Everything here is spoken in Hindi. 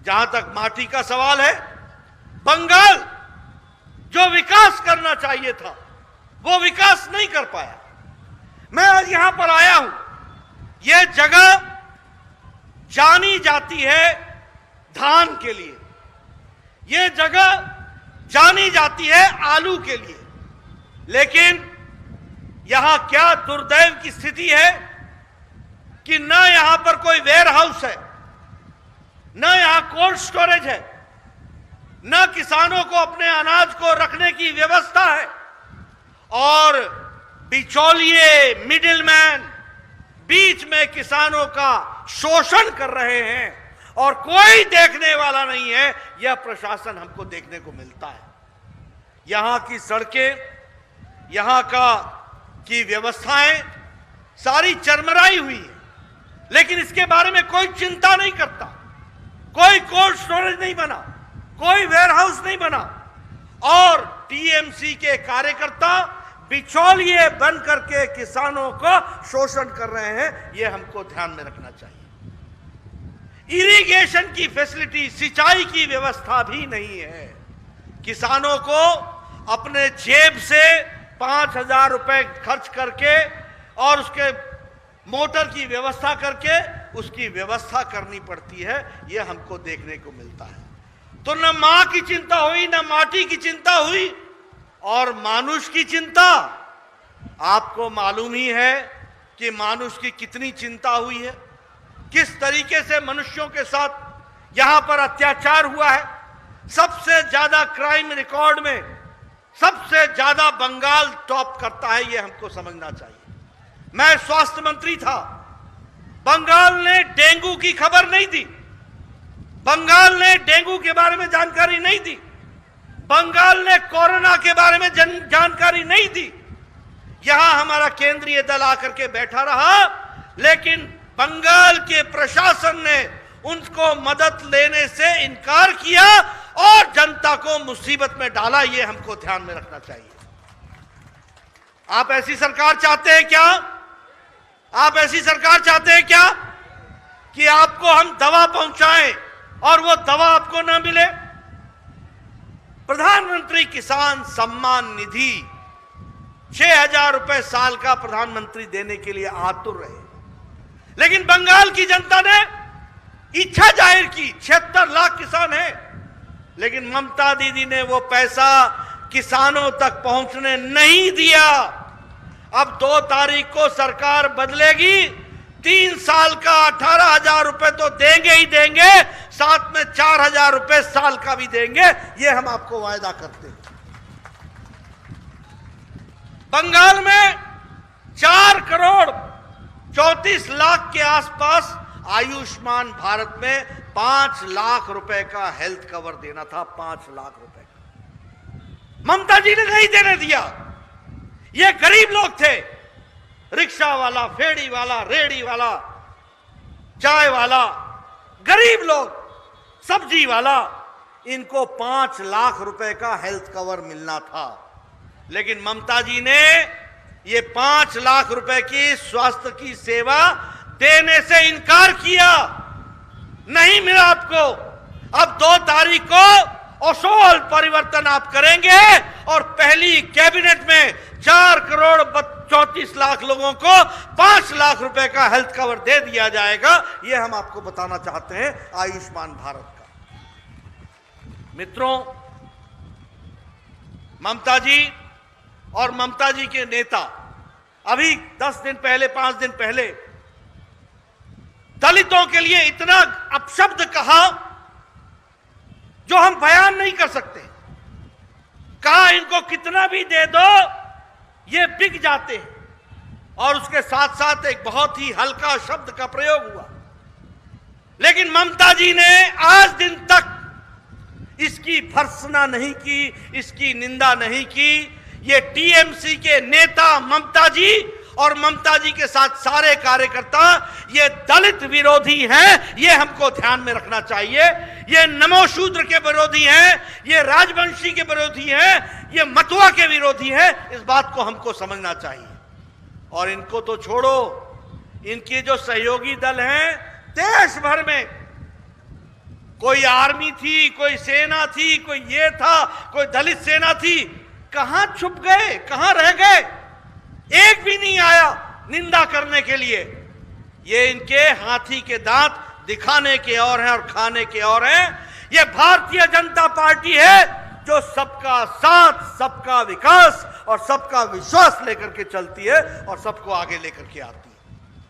जहां तक माटी का सवाल है, बंगाल जो विकास करना चाहिए था वो विकास नहीं कर पाया। मैं आज यहां पर आया हूं, यह जगह जानी जाती है धान के लिए, यह जगह जानी जाती है आलू के लिए, लेकिन यहां क्या दुर्दैव की स्थिति है कि न यहां पर कोई वेयर हाउस है, न यहां कोल्ड स्टोरेज है, न किसानों को अपने अनाज को रखने की व्यवस्था है, और बिचौलिए मिडिलमैन बीच में किसानों का शोषण कर रहे हैं और कोई देखने वाला नहीं है। यह प्रशासन हमको देखने को मिलता है। यहां की सड़कें, यहां की व्यवस्थाएं सारी चरमराई हुई है, लेकिन इसके बारे में कोई चिंता नहीं करता। कोई कोल्ड स्टोरेज नहीं बना, कोई वेयरहाउस नहीं बना, और टीएमसी के कार्यकर्ता बिचौलिए बन करके किसानों को शोषण कर रहे हैं। यह हमको ध्यान में रखना चाहिए। इरिगेशन की फैसिलिटी, सिंचाई की व्यवस्था भी नहीं है। किसानों को अपने जेब से 5,000 रुपए खर्च करके और उसके मोटर की व्यवस्था करके उसकी व्यवस्था करनी पड़ती है। यह हमको देखने को मिलता है। तो न मां की चिंता हुई, न माटी की चिंता हुई, और मानुष की चिंता, आपको मालूम ही है कि मानुष की कितनी चिंता हुई है, किस तरीके से मनुष्यों के साथ यहां पर अत्याचार हुआ है। सबसे ज्यादा क्राइम रिकॉर्ड में सबसे ज्यादा बंगाल टॉप करता है, यह हमको समझना चाहिए। मैं स्वास्थ्य मंत्री था, बंगाल ने डेंगू की खबर नहीं दी, बंगाल ने डेंगू के बारे में जानकारी नहीं दी, बंगाल ने कोरोना के बारे में जानकारी नहीं दी। यहां हमारा केंद्रीय दल आकर के बैठा रहा, लेकिन बंगाल के प्रशासन ने उनको मदद लेने से इनकार किया और जनता को मुसीबत में डाला। यह हमको ध्यान में रखना चाहिए। आप ऐसी सरकार चाहते हैं क्या? आप ऐसी सरकार चाहते हैं क्या कि आपको हम दवा पहुंचाएं और वो दवा आपको ना मिले? प्रधानमंत्री किसान सम्मान निधि 6,000 रुपए साल का प्रधानमंत्री देने के लिए आतुर रहे, लेकिन बंगाल की जनता ने इच्छा जाहिर की। 76 लाख किसान हैं, लेकिन ममता दीदी ने वो पैसा किसानों तक पहुंचने नहीं दिया। अब 2 तारीख को सरकार बदलेगी, 3 साल का 18,000 रुपए तो देंगे ही देंगे, साथ में 4,000 रुपए साल का भी देंगे। ये हम आपको वायदा करते हैं। बंगाल में 4 करोड़ 34 लाख के आसपास आयुष्मान भारत में 5 लाख रुपए का हेल्थ कवर देना था। 5 लाख रुपए का ममता जी ने नहीं देने दिया। ये गरीब लोग थे, रिक्शा वाला, फेड़ी वाला, रेड़ी वाला, चाय वाला, गरीब लोग, सब्जी वाला, इनको 5 लाख रुपए का हेल्थ कवर मिलना था, लेकिन ममता जी ने ये 5 लाख रुपए की स्वास्थ्य की सेवा देने से इनकार किया। नहीं मिला आपको। अब 2 तारीख को असोल परिवर्तन आप करेंगे और पहली कैबिनेट में 4 करोड़ 34 लाख लोगों को 5 लाख रुपए का हेल्थ कवर दे दिया जाएगा। यह हम आपको बताना चाहते हैं आयुष्मान भारत का। मित्रों, ममता जी और ममता जी के नेता अभी 10 दिन पहले, 5 दिन पहले दलितों के लिए इतना अपशब्द कहा जो हम बयान नहीं कर सकते। कहा इनको कितना भी दे दो ये बिक जाते हैं, और उसके साथ साथ एक बहुत ही हल्का शब्द का प्रयोग हुआ। लेकिन ममता जी ने आज दिन तक इसकी भर्त्सना नहीं की, इसकी निंदा नहीं की। ये टीएमसी के नेता ममता जी और ममता जी के साथ सारे कार्यकर्ता ये दलित विरोधी हैं, ये हमको ध्यान में रखना चाहिए। ये नमोशूद्र के विरोधी हैं, ये राजवंशी के विरोधी हैं, ये मतुआ के विरोधी हैं। इस बात को हमको समझना चाहिए। और इनको तो छोड़ो, इनके जो सहयोगी दल हैं देश भर में कोई आर्मी थी, कोई सेना थी, कोई ये था, कोई दलित सेना थी, कहां छुप गए, कहां रह गए? एक भी नहीं आया निंदा करने के लिए। ये इनके हाथी के दांत दिखाने के और हैं और खाने के और हैं। ये भारतीय जनता पार्टी है जो सबका साथ, सबका विकास और सबका विश्वास लेकर के चलती है और सबको आगे लेकर के आती है।